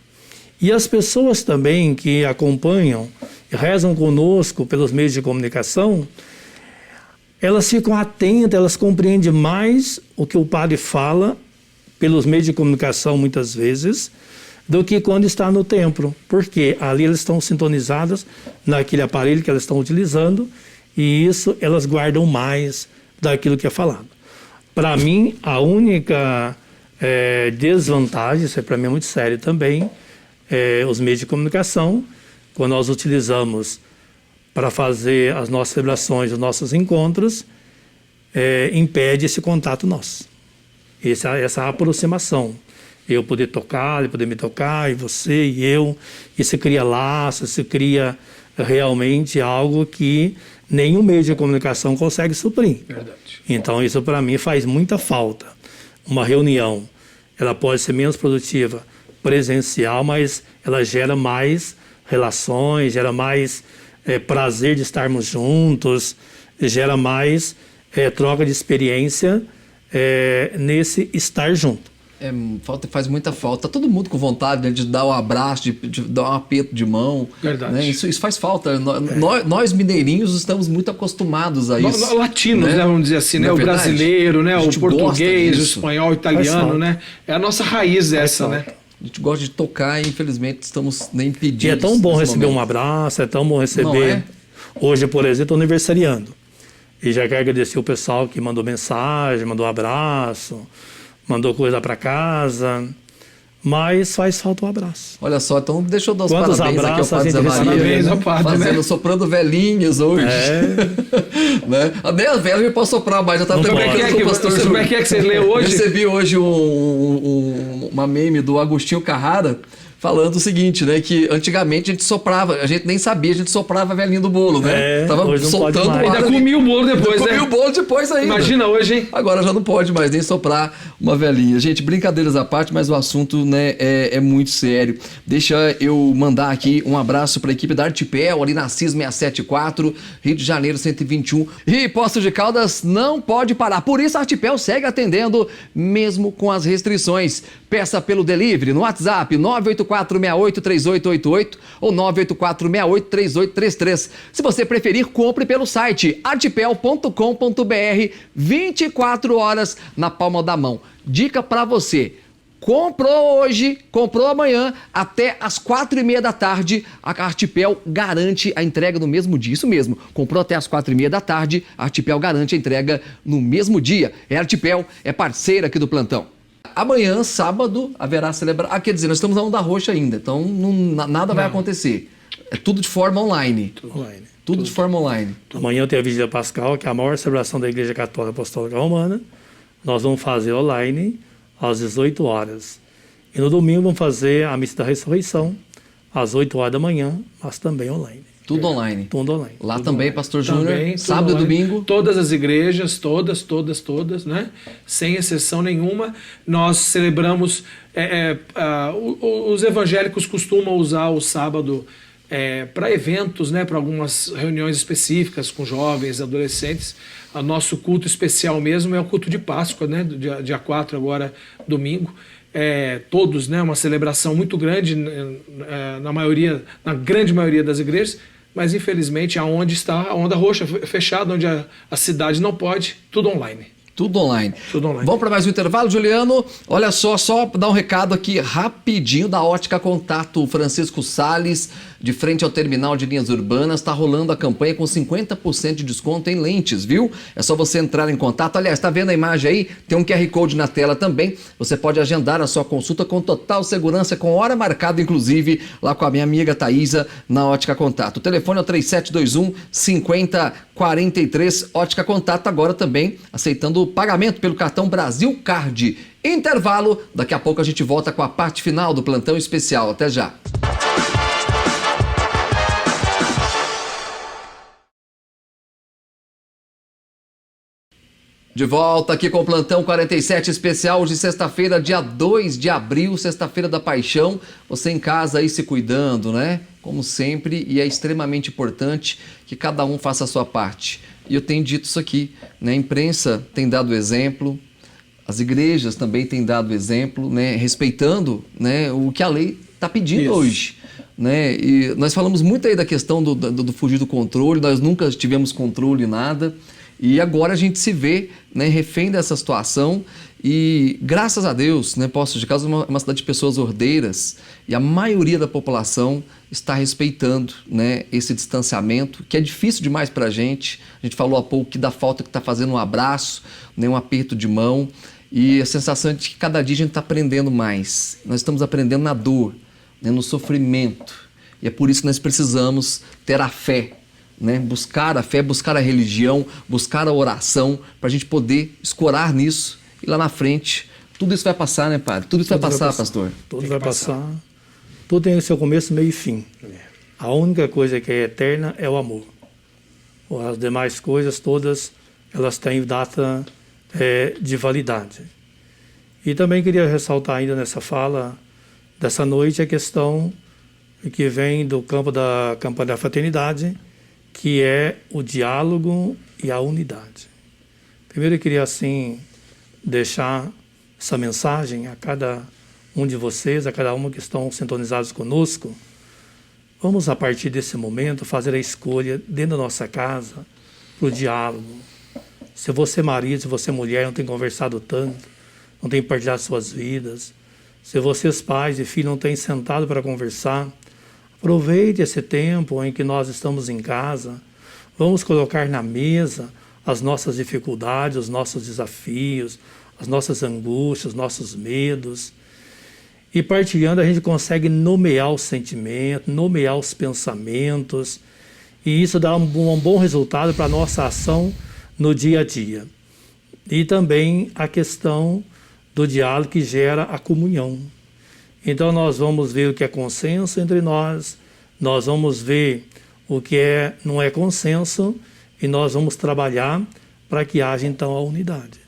E as pessoas também que acompanham e rezam conosco pelos meios de comunicação, elas ficam atentas, elas compreendem mais o que o padre fala pelos meios de comunicação muitas vezes, do que quando está no templo, porque ali elas estão sintonizadas naquele aparelho que elas estão utilizando e isso elas guardam mais daquilo que é falado. Para mim, a única desvantagem, isso para mim é muito sério também, os meios de comunicação, quando nós utilizamos para fazer as nossas celebrações, os nossos encontros, impede esse contato nosso, essa aproximação. Eu poder tocar, ele poder me tocar, e você e eu, isso cria laços, isso cria realmente algo que nenhum meio de comunicação consegue suprir. Verdade. Então isso para mim faz muita falta. Uma reunião, ela pode ser menos produtiva presencial, mas ela gera mais relações, gera mais prazer de estarmos juntos, gera mais troca de experiência nesse estar junto. Faz muita falta. Tá todo mundo com vontade, né, de dar um abraço, de dar um aperto de mão. Verdade. Né? Isso faz falta. Nós mineirinhos estamos muito acostumados a isso. Latinos, né? Vamos dizer assim, né? O brasileiro, né? O português, o espanhol, o italiano, né? É a nossa raiz essa, né? A gente gosta de tocar e infelizmente estamos nem impedidos. E é tão bom receber um abraço, é tão bom receber. Hoje, por exemplo, estou aniversariando. E já quero agradecer o pessoal que mandou mensagem, mandou abraço, mandou coisa para casa. mas faz falta um abraço. Olha só, então deixa eu dar os Quantos parabéns aqui ao abraços a Padre gente Zé recebe? Maria, Parabéns ao padre, fazendo, né? soprando velhinhos hoje. Né? Nem as velhas eu posso soprar mais, eu estava Não até pode. brincando com o pastor Júnior. Como é que você leu hoje? Recebi hoje uma meme do Agostinho Carrara falando o seguinte, né, que antigamente a gente soprava, a gente nem sabia, a gente soprava a velhinha do bolo, né? Tava hoje não pode soltando mais. o ar Ainda ali. comi o bolo depois, Comi né? o bolo depois ainda. Imagina hoje, hein? Agora já não pode mais nem soprar uma velhinha. Gente, brincadeiras à parte, mas o assunto, né, é muito sério. Deixa eu mandar aqui um abraço para a equipe da Artipel, ali na CIS 674, Rio de Janeiro 121. E Poços de Caldas não pode parar. Por isso a Artipel segue atendendo, mesmo com as restrições. Peça pelo delivery no WhatsApp 984683888 ou 984683833. Se você preferir, compre pelo site artipel.com.br, 24 horas na palma da mão. Dica para você: comprou hoje, comprou amanhã, até às 4h30 da tarde, a Artipel garante a entrega no mesmo dia. Isso mesmo, comprou até às 4h30 da tarde, a Artipel garante a entrega no mesmo dia. É a Artipel, é parceira aqui do plantão. Amanhã, sábado, haverá celebração. Quer dizer, nós estamos na onda roxa ainda, então nada vai acontecer. É tudo de forma online. Tudo de forma online. Amanhã tem a Vigília Pascal, que é a maior celebração da Igreja Católica Apostólica Romana. Nós vamos fazer online às 18 horas. E no domingo vamos fazer a Missa da Ressurreição às 8 horas da manhã, mas também online. Tudo online. Tudo online. Lá Tudo também, online. Pastor Júnior, Também, sábado e tudo online. domingo. Todas as igrejas, todas, né? Sem exceção nenhuma. Nós celebramos. Os evangélicos costumam usar o sábado para eventos, né? Para algumas reuniões específicas com jovens, adolescentes. O nosso culto especial mesmo é o culto de Páscoa, né? Do dia 4 agora, domingo. Todos, né? Uma celebração muito grande na grande maioria das igrejas. Mas, infelizmente, aonde está a onda roxa fechada, onde a cidade não pode, tudo online. Tudo online. Tudo online. Vamos para mais um intervalo, Juliano? Olha só dar um recado aqui rapidinho da Ótica Contato. Francisco Salles, de frente ao terminal de linhas urbanas, está rolando a campanha com 50% de desconto em lentes, viu? É só você entrar em contato. Aliás, está vendo a imagem aí? Tem um QR Code na tela também. Você pode agendar a sua consulta com total segurança, com hora marcada, inclusive, lá com a minha amiga Thaisa, na Ótica Contato. O telefone é o 3721-5043. Ótica Contato agora também aceitando o pagamento pelo cartão Brasil Card. Intervalo, daqui a pouco a gente volta com a parte final do plantão especial. Até já. De volta aqui com o Plantão 47 especial, hoje sexta-feira, dia 2 de abril, sexta-feira da paixão. Você em casa aí se cuidando, né? Como sempre, e é extremamente importante que cada um faça a sua parte. E eu tenho dito isso aqui, né? A imprensa tem dado exemplo, as igrejas também têm dado exemplo, né? Respeitando, né, o que a lei está pedindo hoje. Né? E nós falamos muito aí da questão do fugir do controle, nós nunca tivemos controle em nada. E agora a gente se vê, né, refém dessa situação e, graças a Deus, né, Poços de Caldas é uma cidade de pessoas ordeiras e a maioria da população está respeitando, né, esse distanciamento, que é difícil demais para a gente. A gente falou há pouco que dá falta que está fazendo um abraço, né, um aperto de mão, e a sensação é de que cada dia a gente está aprendendo mais. Nós estamos aprendendo na dor, né, no sofrimento, e é por isso que nós precisamos ter a fé. Né? Buscar a fé, buscar a religião, buscar a oração, para a gente poder escorar nisso e lá na frente tudo isso vai passar, né, padre? Tudo isso vai passar, pastor. Tudo vai passar. Tudo tem seu começo, meio e fim. A única coisa que é eterna é o amor. As demais coisas todas, elas têm data de validade. E também queria ressaltar ainda nessa fala dessa noite a questão que vem do campo da campanha da fraternidade, que é o diálogo e a unidade. Primeiro eu queria, assim, deixar essa mensagem a cada um de vocês, a cada uma que estão sintonizados conosco. Vamos, a partir desse momento, fazer a escolha dentro da nossa casa para o diálogo. Se você marido, se você mulher não tem conversado tanto, não tem partilhado suas vidas, se vocês pais e filhos não têm sentado para conversar, aproveite esse tempo em que nós estamos em casa. Vamos colocar na mesa as nossas dificuldades, os nossos desafios, as nossas angústias, os nossos medos. E partilhando a gente consegue nomear os sentimentos, nomear os pensamentos, e isso dá um bom resultado para a nossa ação no dia a dia. E também a questão do diálogo que gera a comunhão. Então nós vamos ver o que é consenso entre nós vamos ver o que não é consenso e nós vamos trabalhar para que haja então a unidade.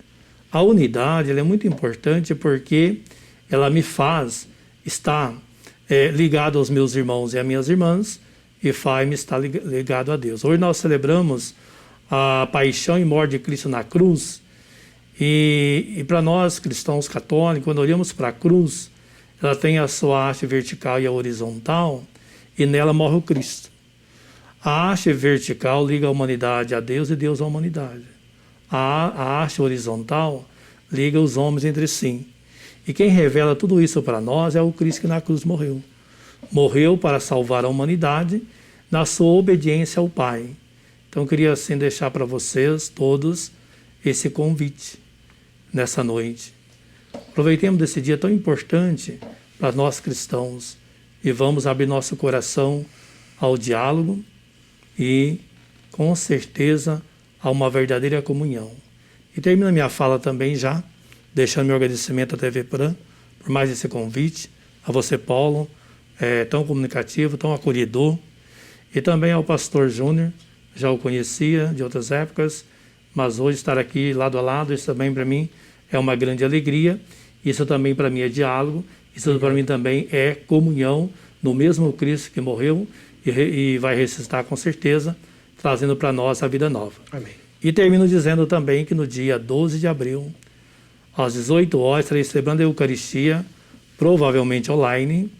A unidade ela é muito importante porque ela me faz estar ligado aos meus irmãos e às minhas irmãs e faz-me estar ligado a Deus. Hoje nós celebramos a paixão e morte de Cristo na cruz e para nós cristãos católicos, quando olhamos para a cruz, ela tem a sua haste vertical e a horizontal e nela morre o Cristo. A haste vertical liga a humanidade a Deus e Deus à humanidade. A haste horizontal liga os homens entre si. E quem revela tudo isso para nós é o Cristo que na cruz morreu. Morreu para salvar a humanidade na sua obediência ao Pai. Então eu queria assim deixar para vocês todos esse convite nessa noite. Aproveitemos desse dia tão importante para nós cristãos e vamos abrir nosso coração ao diálogo e, com certeza, a uma verdadeira comunhão. E termino minha fala também já, deixando meu agradecimento à TV Pran por mais esse convite, a você, Paulo, tão comunicativo, tão acolhedor, e também ao pastor Júnior, já o conhecia de outras épocas, mas hoje estar aqui lado a lado, isso também para mim é uma grande alegria, isso também para mim é diálogo, isso para mim também é comunhão no mesmo Cristo que morreu e vai ressuscitar com certeza, trazendo para nós a vida nova. Amém. E termino dizendo também que no dia 12 de abril, às 18 horas, estarei celebrando a Eucaristia, provavelmente online,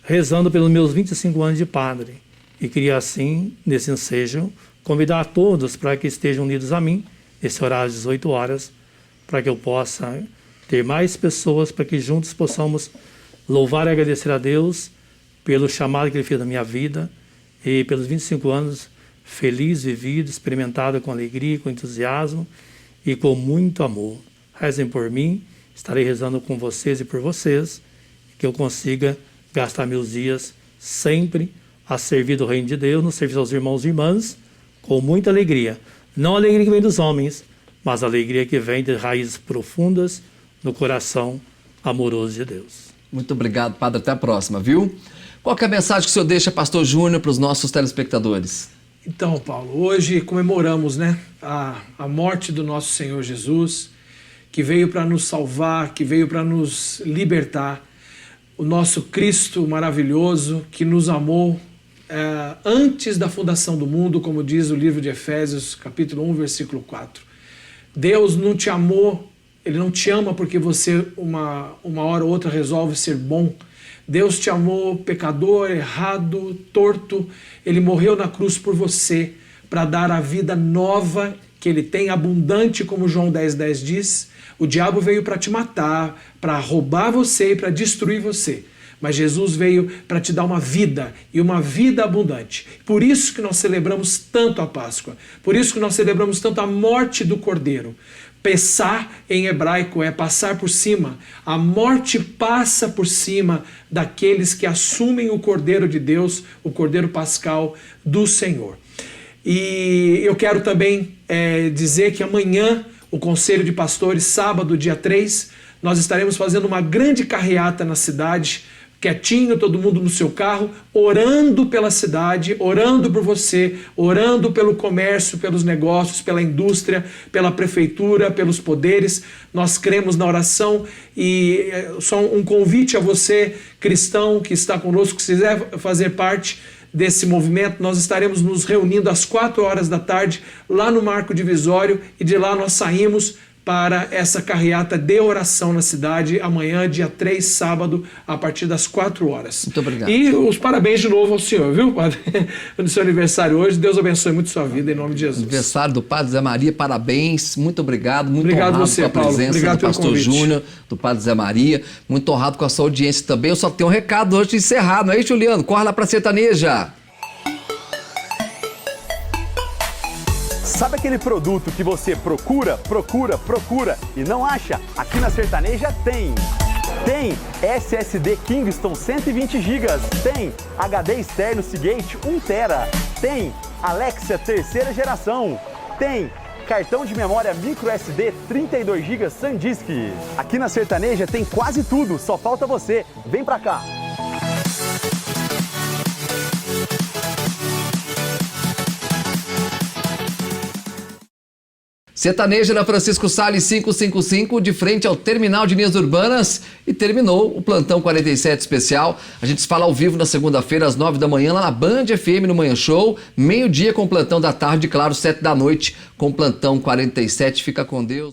rezando pelos meus 25 anos de padre. E queria assim, nesse ensejo, convidar a todos para que estejam unidos a mim, nesse horário às 18 horas, para que eu possa ter mais pessoas, para que juntos possamos louvar e agradecer a Deus pelo chamado que Ele fez na minha vida e pelos 25 anos feliz, vivido, experimentado com alegria, com entusiasmo e com muito amor. Rezem por mim, estarei rezando com vocês e por vocês, que eu consiga gastar meus dias sempre a servir do reino de Deus, no serviço aos irmãos e irmãs, com muita alegria. Não a alegria que vem dos homens, mas a alegria que vem de raízes profundas no coração amoroso de Deus. Muito obrigado, Padre. Até a próxima, viu? Qual que é a mensagem que o senhor deixa, Pastor Júnior, para os nossos telespectadores? Então, Paulo, hoje comemoramos, a morte do nosso Senhor Jesus, que veio para nos salvar, que veio para nos libertar. O nosso Cristo maravilhoso, que nos amou antes da fundação do mundo, como diz o livro de Efésios, capítulo 1, versículo 4. Deus não te amou, Ele não te ama porque você uma hora ou outra resolve ser bom. Deus te amou pecador, errado, torto. Ele morreu na cruz por você para dar a vida nova que Ele tem, abundante, como João 10,10 diz. O diabo veio para te matar, para roubar você e para destruir você. Mas Jesus veio para te dar uma vida, e uma vida abundante. Por isso que nós celebramos tanto a Páscoa. Por isso que nós celebramos tanto a morte do Cordeiro. Pessar em hebraico é passar por cima. A morte passa por cima daqueles que assumem o Cordeiro de Deus, o Cordeiro Pascal do Senhor. E eu quero também dizer que amanhã, o Conselho de Pastores, sábado, dia 3, nós estaremos fazendo uma grande carreata na cidade, quietinho, todo mundo no seu carro, orando pela cidade, orando por você, orando pelo comércio, pelos negócios, pela indústria, pela prefeitura, pelos poderes. Nós cremos na oração e só um convite a você, cristão, que está conosco, que quiser fazer parte desse movimento. Nós estaremos nos reunindo às 4 horas da tarde, lá no Marco Divisório, e de lá nós saímos para essa carreata de oração na cidade, amanhã, dia 3, sábado, a partir das 4 horas. Muito obrigado. E os parabéns de novo ao senhor, viu, padre? No seu aniversário hoje. Deus abençoe muito sua vida, em nome de Jesus. Aniversário do Padre Zé Maria, parabéns, muito obrigado, muito obrigado honrado você, com a presença Paulo. do Pastor Júnior, do Padre Zé Maria, muito honrado com a sua audiência também. Eu só tenho um recado antes de encerrar, não é isso, Juliano? Corre lá pra Sertaneja. Sabe aquele produto que você procura e não acha? Aqui na Sertaneja tem. Tem SSD Kingston 120 GB. Tem HD externo Seagate 1 TB. Tem Alexia 3ª geração. Tem cartão de memória microSD 32 GB SanDisk. Aqui na Sertaneja tem quase tudo, só falta você. Vem pra cá. Sertaneja na Francisco Salles 555, de frente ao Terminal de Linhas Urbanas, e terminou o Plantão 47 especial. A gente se fala ao vivo na segunda-feira, às 9 da manhã, lá na Band FM, no Manhã Show. Meio-dia com o Plantão da tarde, claro, 7 da noite com o Plantão 47. Fica com Deus.